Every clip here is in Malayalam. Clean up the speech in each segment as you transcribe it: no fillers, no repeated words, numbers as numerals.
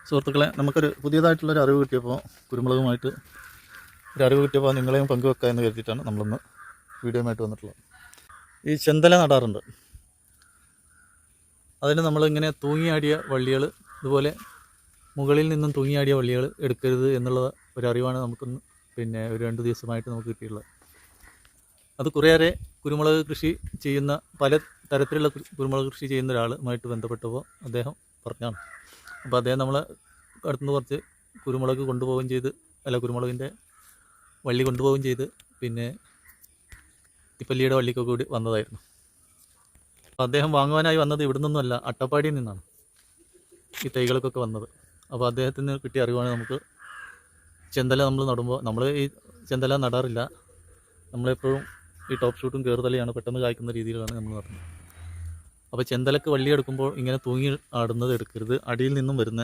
സുഹൃത്തുക്കളെ, നമുക്കൊരു പുതിയതായിട്ടുള്ളൊരു അറിവ് കിട്ടിയപ്പോൾ കുരുമുളകുമായിട്ട് ഒരു അറിവ് കിട്ടിയപ്പോൾ നിങ്ങളെയും പങ്കുവെക്കുക എന്ന് കരുതിയിട്ടാണ് നമ്മളിന്ന് വീഡിയോയുമായിട്ട് വന്നിട്ടുള്ളത്. ഈ ചെന്തല നടാറുണ്ട്. അതിന് നമ്മളിങ്ങനെ തൂങ്ങിയാടിയ വള്ളികൾ, ഇതുപോലെ മുകളിൽ നിന്നും തൂങ്ങിയാടിയ വള്ളികൾ എടുക്കരുത് എന്നുള്ള ഒരു അറിവാണ് നമുക്കൊന്ന് ഒരു 2 ദിവസമായിട്ട് നമുക്ക് കിട്ടിയിട്ടുള്ളത്. അത് കുറേയേറെ കുരുമുളക് കൃഷി ചെയ്യുന്ന, പല തരത്തിലുള്ള കുരുമുളക് കൃഷി ചെയ്യുന്ന ഒരാളുമായിട്ട് ബന്ധപ്പെട്ടപ്പോൾ അദ്ദേഹം പറഞ്ഞാണ്. അപ്പോൾ അദ്ദേഹം നമ്മളെ അടുത്തുനിന്ന് കുറച്ച് കുരുമുളക് കൊണ്ടുപോവുകയും ചെയ്ത്, കുരുമുളകിൻ്റെ വള്ളി കൊണ്ടുപോവുകയും ചെയ്ത്, പിന്നെ ഇപ്പല്ലിയുടെ വള്ളിക്കൊക്കെ കൂടി വന്നതായിരുന്നു. അപ്പോൾ അദ്ദേഹം വാങ്ങുവാനായി വന്നത് ഇവിടെ നിന്നല്ല, അട്ടപ്പാടിയിൽ നിന്നാണ് ഈ തൈകൾക്കൊക്കെ വന്നത്. അപ്പോൾ അദ്ദേഹത്തിന് കിട്ടിയ അറിവാണ് നമുക്ക് ചെന്തല നമ്മൾ നടുമ്പോൾ, നമ്മൾ ഈ ചെന്തല നടാറില്ല, നമ്മളെപ്പോഴും ഈ ടോപ്പ് ഷൂട്ടും കയറുതലയാണ് പെട്ടെന്ന് കായ്ക്കുന്ന രീതിയിലാണ് നമ്മൾ നടുന്നത്. അപ്പോൾ ചെന്തലക്ക് വള്ളി എടുക്കുമ്പോൾ ഇങ്ങനെ തൂങ്ങി ആടുന്നത് എടുക്കരുത്, അടിയിൽ നിന്നും വരുന്ന,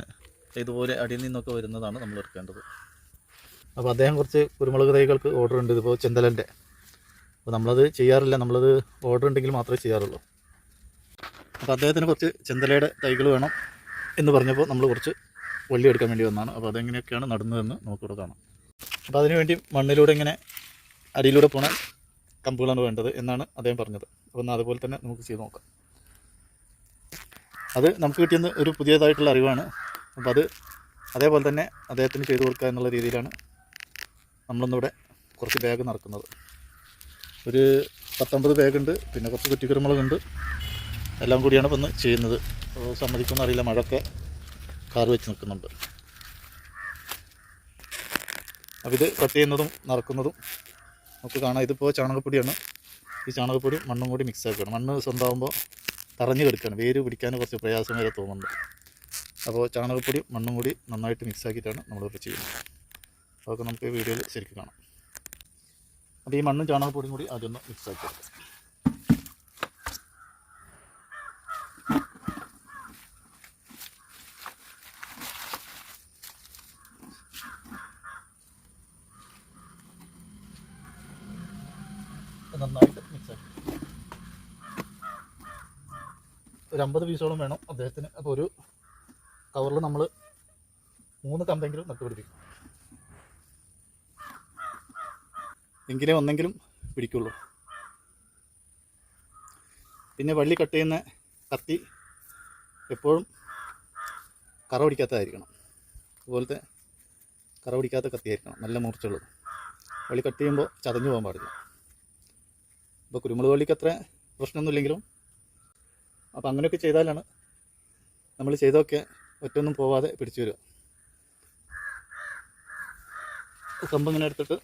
ഇതുപോലെ അടിയിൽ നിന്നൊക്കെ വരുന്നതാണ് നമ്മൾ എടുക്കേണ്ടത്. അപ്പോൾ അദ്ദേഹം കുറച്ച് കുരുമുളക് തൈകൾക്ക് ഓർഡർ ഉണ്ട്, ഇതിപ്പോൾ ചെന്തലൻ്റെ. അപ്പോൾ നമ്മളത് ചെയ്യാറില്ല, നമ്മളത് ഓർഡർ ഉണ്ടെങ്കിൽ മാത്രമേ ചെയ്യാറുള്ളൂ. അപ്പോൾ അദ്ദേഹത്തിന് കുറച്ച് ചെന്തലയുടെ തൈകൾ വേണം എന്ന് പറഞ്ഞപ്പോൾ നമ്മൾ കുറച്ച് വള്ളി എടുക്കാൻ വേണ്ടി വന്നതാണ്. അപ്പോൾ അതെങ്ങനെയൊക്കെയാണ് നടുന്നതെന്ന് നമുക്കിവിടെ കാണാം. അപ്പോൾ അതിനുവേണ്ടി മണ്ണിലൂടെ ഇങ്ങനെ അടിയിലൂടെ പോണ കമ്പുകളാണ് വേണ്ടത് എന്നാണ് അദ്ദേഹം പറഞ്ഞത്. അപ്പോൾ അതുപോലെ തന്നെ നമുക്ക് ചെയ്ത് നോക്കാം. അത് നമുക്ക് കിട്ടിയ ഒരു പുതിയതായിട്ടുള്ള അറിവാണ്. അപ്പോൾ അത് അതേപോലെ തന്നെ അദ്ദേഹത്തിന് ചെയ്തു കൊടുക്കുക എന്നുള്ള രീതിയിലാണ് നമ്മളിന്നിവിടെ കുറച്ച് ബാഗ് നടക്കുന്നത്. ഒരു 19 ബാഗുണ്ട്, പിന്നെ കുറച്ച് കുറ്റിക്കുരുമുളകുണ്ട്, എല്ലാം കൂടിയാണ് ഇപ്പം ചെയ്യുന്നത്. അപ്പോൾ സമ്മതിക്കുമെന്ന് അറിയില്ല, മഴയൊക്കെ കാറ് വെച്ച് നിൽക്കുന്നുണ്ട്. അപ്പോൾ ഇത് കട്ട് ചെയ്യുന്നതും നടക്കുന്നതും നമുക്ക് കാണാം. ഇതിപ്പോൾ ചാണകപ്പൊടിയാണ്. ഈ ചാണകപ്പൊടി മണ്ണും കൂടി മിക്സ് ആക്കുകയാണ്. മണ്ണ് സ്വന്തമാകുമ്പോൾ തറഞ്ഞു കിടക്കുകയാണ്, വേര് പിടിക്കാൻ കുറച്ച് പ്രയാസം വരെ തോന്നുന്നുണ്ട്. അപ്പോൾ ചാണകപ്പൊടി മണ്ണും കൂടി നന്നായിട്ട് മിക്സ് ആക്കിയിട്ടാണ് നമ്മളിപ്പോൾ ചെയ്യുന്നത്. അതൊക്കെ നമുക്ക് വീഡിയോയിൽ ശരിക്കും കാണാം. അപ്പോൾ ഈ മണ്ണും ചാണകപ്പൊടിയും കൂടി ആദ്യം മിക്സ് ആക്കി എടുക്കാം. നന്നായിട്ട് മിക്സ് ആക്കി ഒരു 50 പീസോളം വേണം അദ്ദേഹത്തിന്. അപ്പോൾ ഒരു കവറിൽ നമ്മൾ 3 കമ്പെങ്കിലും നട്ടുപിടിപ്പിക്കും, എങ്കിലേ ഒന്നെങ്കിലും പിടിക്കുള്ളൂ. പിന്നെ വള്ളി കട്ട് ചെയ്യുന്ന കത്തി എപ്പോഴും കറ പിടിക്കാത്തതായിരിക്കണം. അതുപോലത്തെ കറ പിടിക്കാത്ത കത്തിയായിരിക്കണം, നല്ല മൂർച്ചയുള്ളത്. വള്ളി കട്ട് ചെയ്യുമ്പോൾ ചതഞ്ഞു പോകാൻ പാടില്ല. അപ്പോൾ കുരുമുളക് വള്ളിക്ക് അത്ര പ്രശ്നമൊന്നുമില്ലെങ്കിലും, അപ്പോൾ അങ്ങനെയൊക്കെ ചെയ്താലാണ് നമ്മൾ ചെയ്തൊക്കെ ഒറ്റൊന്നും പോവാതെ പിടിച്ചു വരിക. കമ്പ് ഇങ്ങനെ എടുത്തിട്ട്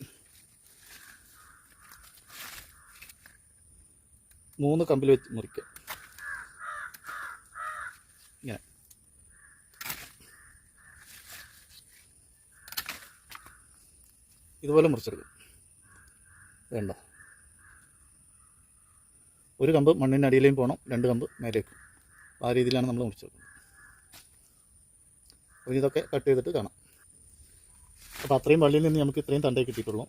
3 കമ്പിൽ വെച്ച് മുറിക്കുക. ഇങ്ങനെ ഇതുപോലെ മുറിച്ചെടുക്കും. വേണ്ട, ഒരു കമ്പ് മണ്ണിൻ്റെ അടിയിലേയും പോകണം, 2 കമ്പ് മേലേക്കും. ആ രീതിയിലാണ് നമ്മൾ മുറിച്ചെടുക്കുന്നത്. അപ്പോൾ ഇതൊക്കെ കട്ട് ചെയ്തിട്ട് കാണാം. അപ്പോൾ അത്രയും വള്ളിയിൽ നിന്ന് നമുക്ക് ഇത്രയും തണ്ടേ കിട്ടിയിട്ടുള്ളൂ.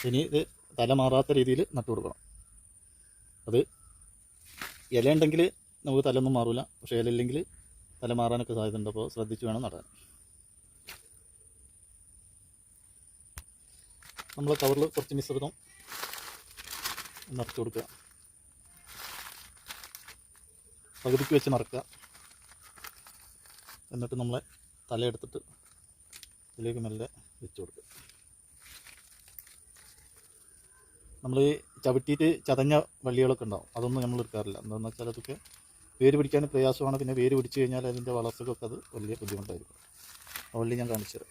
ഇനി ഇത് തല മാറാത്ത രീതിയിൽ നട്ടു കൊടുക്കണം. അത് ഇല ഉണ്ടെങ്കിൽ നമുക്ക് തലയൊന്നും മാറില്ല, പക്ഷേ ഇല ഇല്ലെങ്കിൽ തല മാറാനൊക്കെ സാധ്യതയുണ്ട്. അപ്പോൾ ശ്രദ്ധിച്ച് വേണം നടാൻ. നമ്മൾ കവറിൽ കുറച്ച് മിശ്രിതം നിറച്ച് കൊടുക്കുക, പകുതിക്ക് വെച്ച് മറക്കുക. എന്നിട്ട് നമ്മളെ തലയെടുത്തിട്ട് ഇതിലേക്ക് മെല്ലെ വെച്ച് കൊടുക്കുക. നമ്മൾ ഈ ചവിട്ടിയിട്ട് ചതഞ്ഞ വള്ളികളൊക്കെ ഉണ്ടാവും, അതൊന്നും നമ്മൾ എടുക്കാറില്ല. എന്താണെന്ന് വെച്ചാൽ അതൊക്കെ വേര് പിടിക്കാൻ പ്രയാസമാണ്. പിന്നെ വേര് പിടിച്ച് കഴിഞ്ഞാൽ അതിൻ്റെ വളർച്ചക്കൊക്കെ അത് വലിയ ബുദ്ധിമുട്ടായിരിക്കും. ആ വള്ളി ഞാൻ കാണിച്ചു തരാം.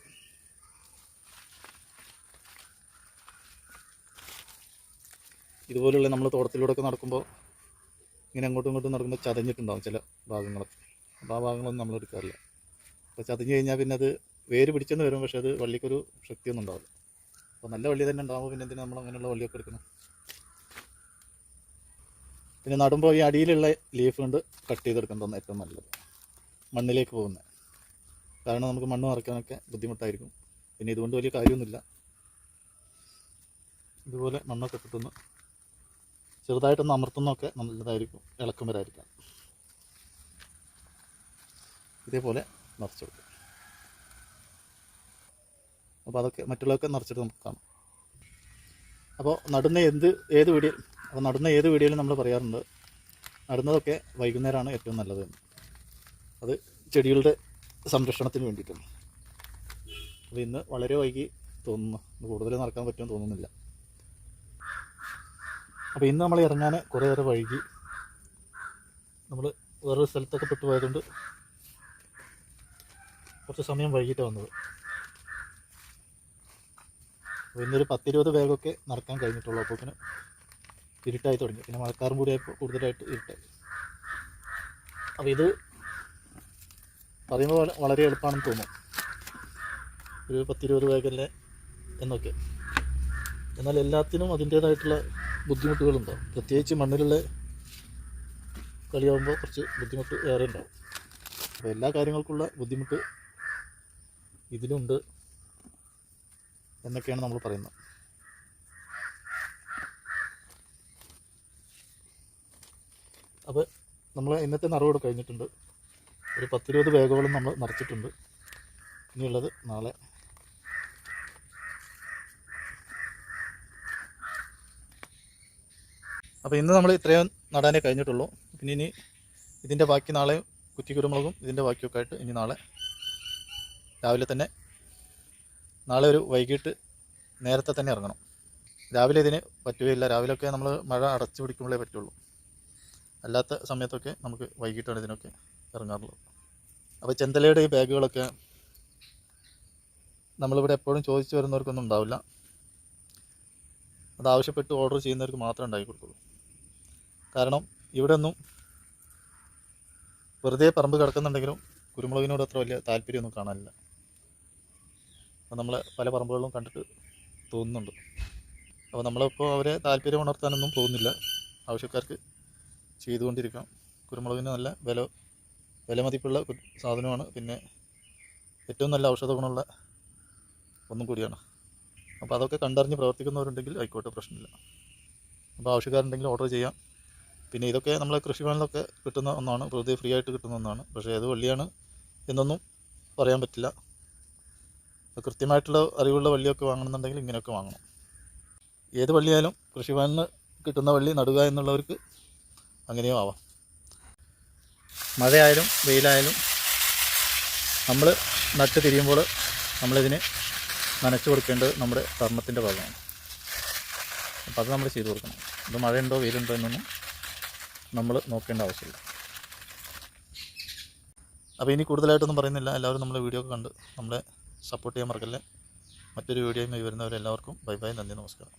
ഇതുപോലുള്ള നമ്മൾ തോട്ടത്തിലൂടെയൊക്കെ നടക്കുമ്പോൾ ഇങ്ങനെ അങ്ങോട്ടും ഇങ്ങോട്ടും നടക്കുമ്പോൾ ചതഞ്ഞിട്ടുണ്ടാവും ചില ഭാഗങ്ങളൊക്കെ. അപ്പോൾ ആ ഭാഗങ്ങളൊന്നും നമ്മൾ എടുക്കാറില്ല. അപ്പോൾ ചതഞ്ഞ് കഴിഞ്ഞാൽ പിന്നെ അത് വേര് പിടിച്ചെന്ന് വരും, പക്ഷേ അത് വള്ളിക്കൊരു ശക്തിയൊന്നും ഉണ്ടാവില്ല. അപ്പോൾ നല്ല വള്ളി തന്നെ ഉണ്ടാകുമ്പോൾ പിന്നെ എന്തിനാണ് നമ്മൾ അങ്ങനെയുള്ള വള്ളിയൊക്കെ എടുക്കണം. പിന്നെ നടുമ്പോൾ ഈ അടിയിലുള്ള ലീഫ് കൊണ്ട് കട്ട് ചെയ്തെടുക്കുന്നതാണ് ഏറ്റവും നല്ലത്, മണ്ണിലേക്ക് പോകുന്നത്. കാരണം നമുക്ക് മണ്ണ് നിറയ്ക്കാനൊക്കെ ബുദ്ധിമുട്ടായിരിക്കും. പിന്നെ ഇതുകൊണ്ട് വലിയ കാര്യമൊന്നുമില്ല. ഇതുപോലെ മണ്ണൊക്കെ ഇട്ടിട്ടൊന്ന് ചെറുതായിട്ടൊന്ന് അമർത്തുന്നതൊക്കെ നല്ലതായിരിക്കും, ഇളക്കം വരായിരിക്കാം. ഇതേപോലെ നിറച്ച് കൊടുക്കും. അപ്പോൾ അതൊക്കെ മറ്റുള്ളതൊക്കെ നിറച്ചിട്ട് നമുക്ക് കാണാം. അപ്പോൾ നടുന്ന ഏത് വീഡിയോയിലും നമ്മൾ പറയാറുണ്ട്, നടുന്നതൊക്കെ വൈകുന്നേരമാണ് ഏറ്റവും നല്ലത്. അത് ചെടികളുടെ സംരക്ഷണത്തിന് വേണ്ടിയിട്ടാണ്. അപ്പോൾ ഇന്ന് വളരെ വൈകി തോന്നുന്നു, കൂടുതൽ നടക്കാൻ പറ്റുമെന്ന് തോന്നുന്നില്ല. അപ്പോൾ ഇന്ന് നമ്മൾ ഇറങ്ങാൻ കുറേയേറെ വൈകി. നമ്മൾ വേറൊരു സ്ഥലത്തൊക്കെ പെട്ടുപോയതുകൊണ്ട് കുറച്ച് സമയം വൈകിട്ട് വന്നത്. അപ്പോൾ ഇന്നൊരു 10-20 ബാഗൊക്കെ നടക്കാൻ കഴിഞ്ഞിട്ടുള്ളൂ. അപ്പോൾ പിന്നെ ഇരുട്ടായി തുടങ്ങി. പിന്നെ മഴക്കാറും കൂടി ആയപ്പോൾ കൂടുതലായിട്ട് ഇരുട്ടായി. അപ്പോൾ ഇത് പറയുമ്പോൾ വളരെ എളുപ്പമാണെന്ന് തോന്നും, ഒരു 10-20 ബാഗല്ലേ എന്നൊക്കെ. എന്നാൽ എല്ലാത്തിനും അതിൻ്റേതായിട്ടുള്ള ബുദ്ധിമുട്ടുകളുണ്ടാവും. പ്രത്യേകിച്ച് മണ്ണിലുള്ള കളിയാകുമ്പോൾ കുറച്ച് ബുദ്ധിമുട്ട് ഏറെ ഉണ്ടാവും. അപ്പോൾ എല്ലാ കാര്യങ്ങൾക്കുള്ള ബുദ്ധിമുട്ട് ഇതിലുണ്ട് എന്നൊക്കെയാണ് നമ്മൾ പറയുന്നത്. അപ്പോൾ നമ്മൾ ഇന്നത്തെ നിറവോട് കഴിഞ്ഞിട്ടുണ്ട്. ഒരു 10-20 ബാഗുകളും നമ്മൾ നിറച്ചിട്ടുണ്ട്. ഇനിയുള്ളത് നാളെ. അപ്പോൾ ഇന്ന് നമ്മൾ ഇത്രയും നടാനേ കഴിഞ്ഞിട്ടുള്ളൂ. പിന്നെ ഇനി ഇതിൻ്റെ ബാക്കി നാളെ കുറ്റിക്കുരുമുളകും ഇതിൻ്റെ ബാക്കിയൊക്കെ ആയിട്ട് ഇനി നാളെ രാവിലെ തന്നെ, നാളെ ഒരു വൈകിട്ട് നേരത്തെ തന്നെ ഇറങ്ങണം. രാവിലെ ഇതിന് പറ്റുകയില്ല. രാവിലെയൊക്കെ നമ്മൾ മഴ അടച്ചു പിടിക്കുമ്പോഴേ പറ്റുള്ളൂ. അല്ലാത്ത സമയത്തൊക്കെ നമുക്ക് വൈകിട്ടാണ് ഇതിനൊക്കെ ഇറങ്ങാറുള്ളത്. അപ്പോൾ ചെന്തലയുടെ ഈ ബാഗുകളൊക്കെ നമ്മളിവിടെ എപ്പോഴും ചോദിച്ചു വരുന്നവർക്കൊന്നും ഉണ്ടാവില്ല. അത് ആവശ്യപ്പെട്ട് ഓർഡർ ചെയ്യുന്നവർക്ക് മാത്രമേ ഉണ്ടാക്കി കൊടുക്കുള്ളൂ. കാരണം ഇവിടെ ഒന്നും വെറുതെ പറമ്പ് കിടക്കുന്നുണ്ടെങ്കിലും കുരുമുളകിനോട് അത്ര വലിയ താല്പര്യമൊന്നും കാണാനില്ല. അപ്പോൾ നമ്മൾ പല പറമ്പുകളിലും കണ്ടിട്ട് തോന്നുന്നുണ്ട്. അപ്പോൾ നമ്മളിപ്പോൾ അവരെ താല്പര്യം ഉണർത്താനൊന്നും പോകുന്നില്ല. ആവശ്യക്കാർക്ക് ചെയ്തുകൊണ്ടിരിക്കണം. കുരുമുളകിന് നല്ല വിലമതിപ്പുള്ള സാധനമാണ്. പിന്നെ ഏറ്റവും നല്ല ഔഷധ ഗുണമുള്ള ഒന്നും കൂടിയാണ്. അപ്പോൾ അതൊക്കെ കണ്ടറിഞ്ഞ് പ്രവർത്തിക്കുന്നവരുണ്ടെങ്കിൽ ആയിക്കോട്ടെ, പ്രശ്നമില്ല. അപ്പോൾ ആവശ്യക്കാരുണ്ടെങ്കിൽ ഓർഡർ ചെയ്യാം. പിന്നെ ഇതൊക്കെ നമ്മളെ കൃഷിഭവനിലൊക്കെ കിട്ടുന്ന ഒന്നാണ്, വെറുതെ ഫ്രീ ആയിട്ട് കിട്ടുന്ന ഒന്നാണ്. പക്ഷേ ഏത് വള്ളിയാണ് എന്നൊന്നും പറയാൻ പറ്റില്ല. കൃത്യമായിട്ടുള്ള അറിവുള്ള വള്ളിയൊക്കെ വാങ്ങണമെന്നുണ്ടെങ്കിൽ ഇങ്ങനെയൊക്കെ വാങ്ങണം. ഏത് വള്ളിയായാലും കൃഷിഭവനിൽ കിട്ടുന്ന വള്ളി നടുക എന്നുള്ളവർക്ക് അങ്ങനെയും ആവാം. മഴയായാലും വെയിലായാലും നമ്മൾ നട്ട് തിരിയുമ്പോൾ നമ്മളിതിന് നനച്ചു കൊടുക്കേണ്ടത് നമ്മുടെ കർമ്മത്തിൻ്റെ ഭാഗമാണ്. അപ്പോൾ അത് നമ്മൾ ചെയ്തു കൊടുക്കണം. ഇത് മഴയുണ്ടോ വെയിലുണ്ടോ എന്നൊന്നും നമ്മൾ നോക്കേണ്ട ആവശ്യമില്ല. അപ്പോൾ ഇനി കൂടുതലായിട്ടൊന്നും പറയുന്നില്ല. എല്ലാവരും നമ്മളെ വീഡിയോ ഒക്കെ കണ്ട് നമ്മളെ സപ്പോർട്ട് ചെയ്യാൻ മറക്കല്ലേ. മറ്റൊരു വീഡിയോയുമായി വരുന്നവരെല്ലാവർക്കും ബൈ ബൈ, നന്ദി, നമസ്കാരം.